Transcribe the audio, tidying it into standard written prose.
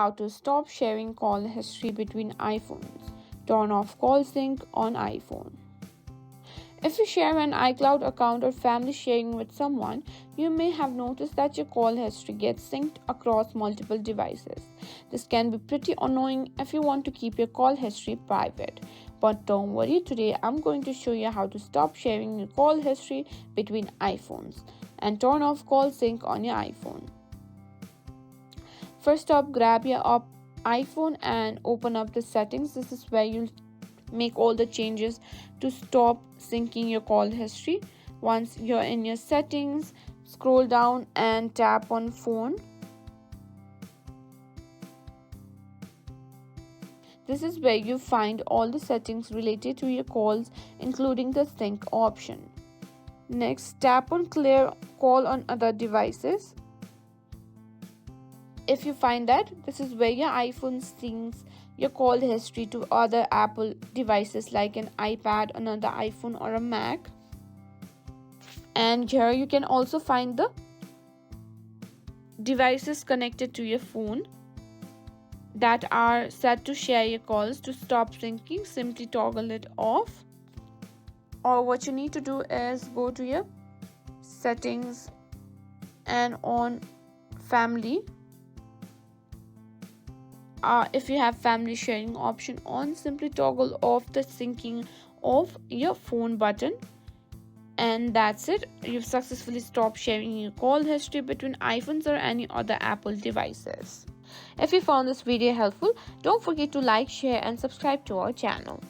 how to stop sharing call history between iPhones. Turn off call sync on iPhone. If you share an iCloud account or family sharing with someone, you may have noticed that your call history gets synced across multiple devices. This can be pretty annoying if you want to keep your call history private. But don't worry, today I'm going to show you how to stop sharing your call history between iPhones and turn off call sync on your iPhone. First up, grab your iPhone and open up the settings. This is where you'll make all the changes to stop syncing your call history. Once you're in your settings, scroll down and tap on phone. This is where you find all the settings related to your calls, including the sync option. Next, tap on clear call on other devices. If you find that, this is where your iPhone syncs your call history to other Apple devices like an iPad, another iPhone, or a Mac. And here you can also find the devices connected to your phone that are set to share your calls. To stop syncing, simply toggle it off. Or what you need to do is go to your settings and on family. If you have family sharing option on, simply toggle off the syncing of your phone button, and that's it. You've successfully stopped sharing your call history between iPhones or any other Apple devices. If you found this video helpful, don't forget to like, share and subscribe to our channel.